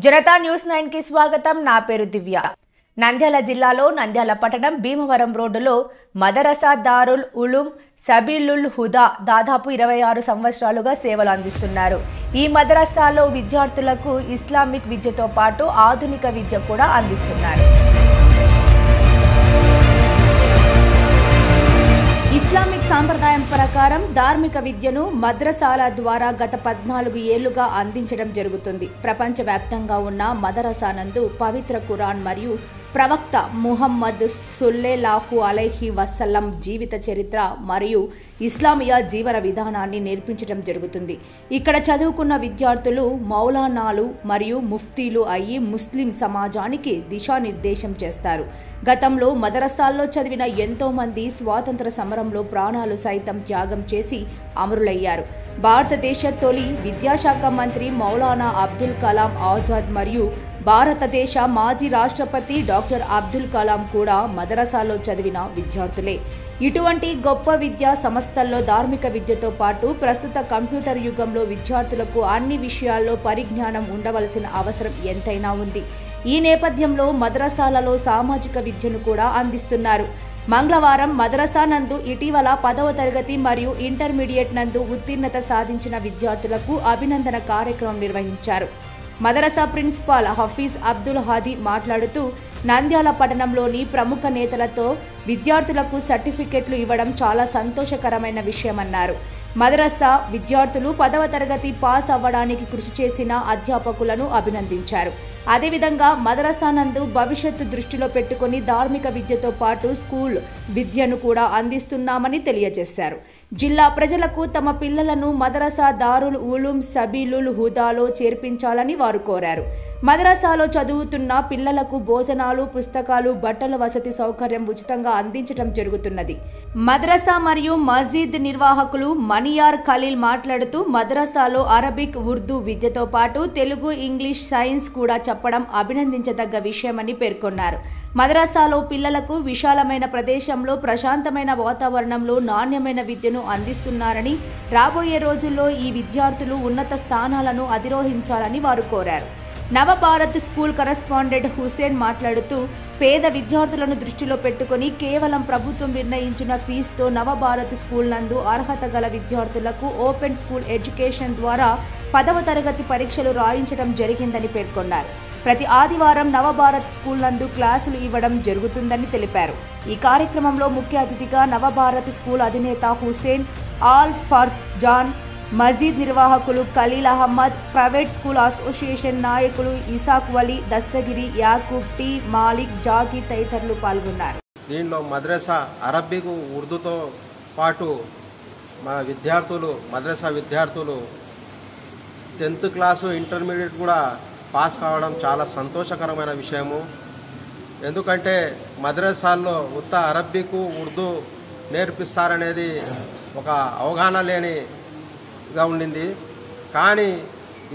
जनता news 9 की स्वागतम। ना पेरु दिव्य। నంద్యాల జిల్లాలో నంద్యాల పట్టణం భీమవరం రోడ్డులో మదరసా దారుల్ ఉలూమ్ సబీలుల్ హుదా దాదాపు 26 సంవత్సరాలుగా సేవలు అందిస్తున్నారు। ఈ మదరసాలో విద్యార్థులకు ఇస్లామిక్ విద్యతో పాటు ఆధునిక విద్య కూడా అందిస్తున్నారు। ఇస్లామిక్ సాంప్రదాయం ప్రకారం ధార్మిక విద్యను మద్రసాల ద్వారా గత 14 ఏళ్లుగా అందించడం జరుగుతుంది। ప్రపంచవ్యాప్తంగా ఉన్న మదరసా నందు పవిత్ర ఖురాన్ మరియు ప్రవక్త ముహమ్మద్ సల్లల్లాహు అలైహి వసల్లం జీవిత చరిత్ర మరియు ఇస్లామియా జీవన విధానాన్ని నేర్పించడం జరుగుతుంది। ఇక్కడ చదువుకున్న విద్యార్థులు మౌలానాలు మరియు ముఫ్తీలు అయ్యి ముస్లిం సమాజానికి దిశానిర్దేశం చేస్తారు। గతంలో మదరసాల్లో చదివిన ఎంతో మంది స్వాతంత్ర సమరంలో ప్రాణాలు సైతం త్యాగం చేసి అమరులయ్యారు। భారతదేశ తొలి విద్యాశాఖ మంత్రి మౌలానా అబ్దుల్ కలాం ఆజాద్ మరియు భారతదేశ మాజీ రాష్ట్రపతి డాక్టర్ అబ్దుల్ కలాం కూడా మదరసాలో చదివిన విద్యార్థులే। ఇటువంటి గొప్ప విద్యా సంస్థల్లో ధార్మిక విద్యతో పాటు ప్రస్తుత కంప్యూటర్ యుగంలో విద్యార్థులకు అన్ని విషయాల్లో పరిజ్ఞానం ఉండవలసిన అవసరం ఎంతైనా ఉంది। ఈ నేపథ్యంలో మదరసాలలో సామాజిక విద్యను కూడా అందిస్తున్నారు। మంగళవారం మదరసా నందు ఇటీవల 10వ తరగతి మరియు ఇంటర్మీడియట్ నందు ఉత్తీర్ణత సాధించిన విద్యార్థులకు అభినందన కార్యక్రమం నిర్వహించారు। మదరసా ప్రిన్సిపాల్ హఫీజ్ అబ్దుల్ హాదీ మాట్లాడుతూ నంద్యాల పట్టణంలోని ప్రముఖ నేతలతో విద్యార్థులకు సర్టిఫికెట్లు ఇవ్వడం చాలా సంతోషకరమైన విషయమన్నారు। మదరసా విద్యార్థులు 10వ తరగతి పాస్ అవ్వడానికి కృషి చేసిన అధ్యాపకులను అభినందించారు। అదేవిధంగా మదరసా నందు భవిష్యత్తు దృష్టిలో పెట్టుకుని ధార్మిక విద్యతో పాటు స్కూల్ విద్యను కూడా అందిస్తున్నామని తెలియజేశారు। జిల్లా ప్రజలకు తమ పిల్లలను మదరసా దారుల్ ఉలూమ్ సబీలుల్ హుదాలో చేర్పించాలని వారు కోరారు। మదరసాలో చదువుతున్న పిల్లలకు భోజనాలు, పుస్తకాలు, బట్టల వసతి సౌకర్యం ఉచితంగా అందించడం జరుగుతున్నది। మదరసా మరియు మస్జిద్ నిర్వాహకులు మనియార్ ఖలీల్ మాట్లాడుతూ మదరసాలో అరబిక్, ఉర్దూ విద్యతో పాటు తెలుగు, ఇంగ్లీష్, సైన్స్ కూడా చెప్పడం అభినందించదగ్గ విషయమని పేర్కొన్నారు। మదరసాలో పిల్లలకు విశాలమైన ప్రదేశంలో ప్రశాంతమైన వాతావరణంలో నాణ్యమైన విద్యను అందిస్తున్నారని, రాబోయే రోజుల్లో ఈ విద్యార్థులు ఉన్నత స్థానాలను అధిరోహించాలని వారు కోరారు। నవభారత్ స్కూల్ కరెస్పాండెంట్ హుసేన్ మాట్లాడుతూ పేద విద్యార్థులను దృష్టిలో పెట్టుకుని కేవలం ప్రభుత్వం నిర్ణయించిన ఫీజుతో నవభారత్ స్కూల్ నందు అర్హత గల విద్యార్థులకు ఓపెన్ స్కూల్ ఎడ్యుకేషన్ ద్వారా 10వ తరగతి పరీక్షలు రాయించడం జరిగిందని పేర్కొన్నారు। ప్రతి ఆదివారం నవభారత్ స్కూల్ నందు క్లాసులు ఇవ్వడం జరుగుతుందని తెలిపారు। ఈ కార్యక్రమంలో ముఖ్య అతిథిగా నవభారత్ స్కూల్ అధినేత హుసేన్ ఆల్ ఫర్జాన్, మస్జిద్ నిర్వాహకులు Khalil Ahmed, private school association నాయకులు ఇసాక్ వలీ, దస్తగిరి, యాకూబ్, టీ మాలిక్, జాకీ తదితరులు పాల్గొన్నారు। దీనిలో మద్రసా అరబిక్, ఉర్దూతో పాటు మా మద్రసా విద్యార్థులు 10th క్లాసు, ఇంటర్మీడియట్ కూడా పాస్ కావడం చాలా సంతోషకరమైన విషయము। ఎందుకంటే మద్రసాల్లో ఉత్త అరబిక్, ఉర్దూ నేర్పిస్తారనేది ఒక అవగాహన లేనిగా ఉండింది। కానీ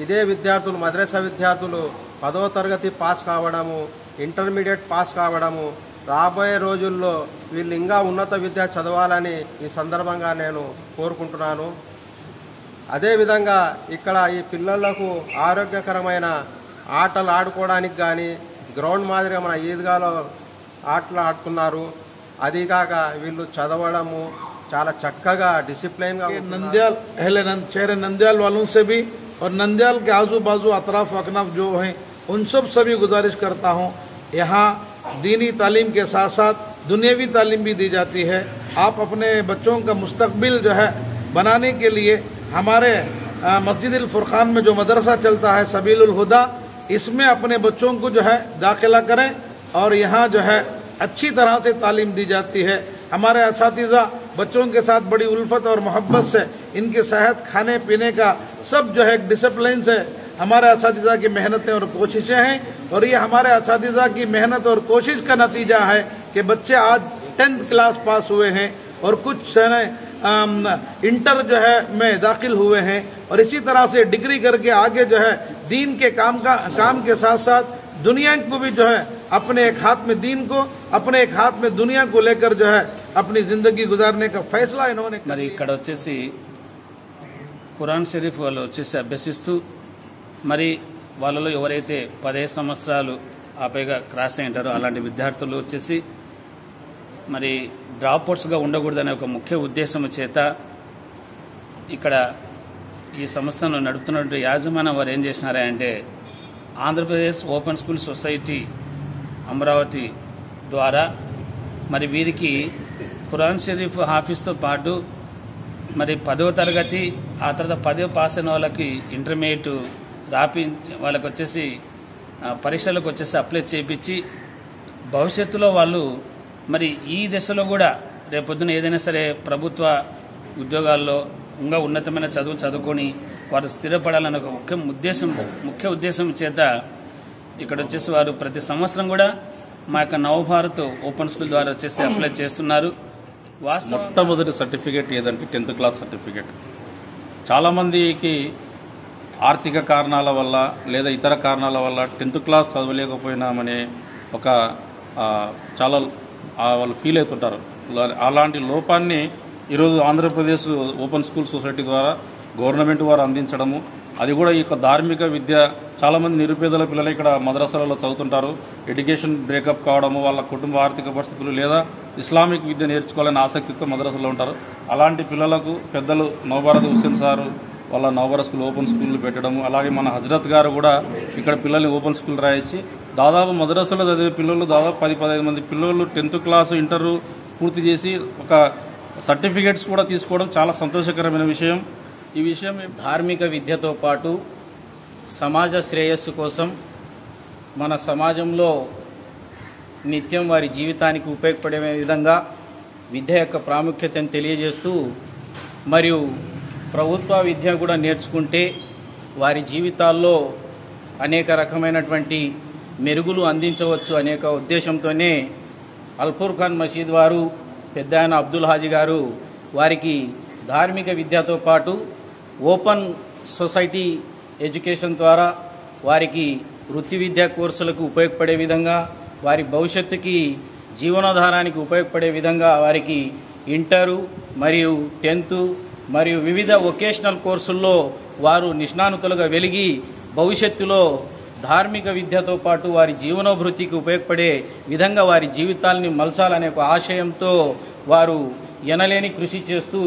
ఇదే విద్యార్థులు, మద్రసా విద్యార్థులు 10వ తరగతి పాస్ కావడము, ఇంటర్మీడియట్ పాస్ కావడము, రాబోయే రోజుల్లో వీళ్ళు ఇంకా ఉన్నత విద్య చదవాలని ఈ సందర్భంగా నేను కోరుకుంటున్నాను। అదేవిధంగా ఇక్కడ ఈ పిల్లలకు ఆరోగ్యకరమైన ఆటలు ఆడుకోవడానికి కానీ గ్రౌండ్ మాదిరిగా మన ఈద్గాలో ఆటలు ఆడుతున్నారు। అదిగాక వీళ్ళు చదవడము చాలా చక్కగా డిసిప్లిన్ గా। नंदियाल शहर नंदियाल वालों से भी और नंदियाल के आजू बाजू अतराफ अकनाफ जो हैं उन सब सभी गुजारिश करता हूँ, यहाँ दीनी तालीम के साथ साथ दुनियावी तालीम भी दी जाती है। आप अपने बच्चों का मुस्तकबिल जो है बनाने के लिए हमारे मस्जिद अल फुरकान में जो मदरसा चलता है सबीलुल हुदा, इसमें अपने बच्चों को जो है दाखिला करें और यहाँ जो है अच्छी तरह से तालीम दी जाती है। हमारे असातिज़ा बच्चों के साथ बड़ी उल्फत और मोहब्बत से इनकी सेहत, खाने पीने का सब जो है डिसिप्लिन से हमारे असातिज़ा की मेहनतें और कोशिशें हैं। और ये हमारे असातिज़ा की मेहनत और कोशिश का नतीजा है कि बच्चे आज 10th क्लास पास हुए हैं और कुछ इंटर जो है में दाखिल हुए हैं और इसी तरह से डिग्री करके आगे जो है दीन के काम के साथ साथ दुनिया को भी जो है अपने एक हाथ में दीन को, अपने एक हाथ में दुनिया को लेकर जो है अपनी जिंदगी गुजारने का फैसला इन्होंने మరి ఇక్కడ వచ్చేసి ఖురాన్ షరీఫ్ వాళ్ళు వచ్చేసి అభ్యసిస్తూ మరి వాళ్ళలో ఎవరైతే 15 సంవత్సరాలు ఆపైగా క్రాస్ అయి ఉంటారో అలాంటి విద్యార్థులు వచ్చేసి మరి డ్రాప్అవుట్స్గా ఉండకూడదనే ఒక ముఖ్య ఉద్దేశం చేత ఇక్కడ ఈ సంస్థను నడుపుతున్నటువంటి యాజమాన్యం వారు ఏం చేసినారంటే Andhra Pradesh open school society Amaravati ద్వారా మరి వీరికి ఖురాన్ షరీఫ్ హాఫీజ్తో పాటు మరి 10వ తరగతి ఆ తర్వాత 10వ పాస్ అయిన వాళ్ళకి ఇంటర్మీడియట్ వాళ్ళకి వచ్చేసి పరీక్షలకు వచ్చేసి అప్లై చేయించి భవిష్యత్తులో వాళ్ళు మరి ఈ దశలో కూడా రేపొద్దున ఏదైనా సరే ప్రభుత్వ ఉద్యోగాల్లో ఇంకా ఉన్నతమైన చదువులు చదువుకొని వారు స్థిరపడాలన్న ఒక ముఖ్య ఉద్దేశం చేత ఇక్కడ వచ్చేసి వారు ప్రతి సంవత్సరం కూడా మా యొక్క నవభారత్ ఓపెన్ స్కూల్ ద్వారా వచ్చేసి అప్లై చేస్తున్నారు. మొట్టమొదటి సర్టిఫికేట్ ఏదంటే 10th క్లాస్ సర్టిఫికేట్. చాలామందికి ఆర్థిక కారణాల వల్ల లేదా ఇతర కారణాల వల్ల 10th క్లాస్ చదవలేకపోయినామనే ఒక చాలా వాళ్ళు ఫీల్ అవుతుంటారు. అలాంటి లోపాన్ని ఈరోజు ఆంధ్రప్రదేశ్ ఓపెన్ స్కూల్ సొసైటీ ద్వారా గవర్నమెంట్ వారు అందించడము, అది కూడా ఈ యొక్క ధార్మిక విద్య చాలామంది నిరుపేదల పిల్లలు ఇక్కడ మద్రసాలలో చదువుతుంటారు. ఎడ్యుకేషన్ బ్రేకప్ కావడము, వాళ్ళ కుటుంబ ఆర్థిక పరిస్థితులు లేదా ఇస్లామిక్ విద్య నేర్చుకోవాలని ఆసక్తితో మద్రసాలో ఉంటారు. అలాంటి పిల్లలకు పెద్దలు నవభారత్ హుస్సేన్ సారు వాళ్ళ నవభారత్ స్కూల్ ఓపెన్ స్కూల్ పెట్టడము, అలాగే మన హజరత్ గారు కూడా ఇక్కడ పిల్లల్ని ఓపెన్ స్కూల్ రాయించి దాదాపు మద్రసాలో చదివే పిల్లలు దాదాపు 10-15 మంది పిల్లలు 10th క్లాసు ఇంటర్ పూర్తి చేసి ఒక సర్టిఫికేట్స్ కూడా తీసుకోవడం చాలా సంతోషకరమైన విషయం. ఈ విషయం ధార్మిక విద్యతో పాటు సమాజ శ్రేయస్సు కోసం మన సమాజంలో నిత్యం వారి జీవితానికి ఉపయోగపడే విధంగా విద్య యొక్క ప్రాముఖ్యతను తెలియజేస్తూ మరియు ప్రభుత్వ విద్య కూడా నేర్చుకుంటే వారి జీవితాల్లో అనేక రకమైనటువంటి మెరుగులు అందించవచ్చు అనేక ఉద్దేశంతోనే అల్ఫుర్ఖాన్ మసీద్ వారు పెద్ద ఆయన అబ్దుల్ హాజీ గారు వారికి ధార్మిక విద్యతో పాటు ఓపెన్ సొసైటీ ఎడ్యుకేషన్ ద్వారా వారికి వృత్తి విద్యా కోర్సులకు ఉపయోగపడే విధంగా వారి భవిష్యత్తుకి జీవనాధారానికి ఉపయోగపడే విధంగా వారికి ఇంటరు మరియు 10th మరియు వివిధ వొకేషనల్ కోర్సుల్లో వారు నిష్ణాతులుగా వెలిగి భవిష్యత్తులో ధార్మిక విద్యతో పాటు వారి జీవనోభివృద్ధికి ఉపయోగపడే విధంగా వారి జీవితాల్ని మలచాలనే ఒక ఆశయంతో వారు ఎనలేని కృషి చేస్తూ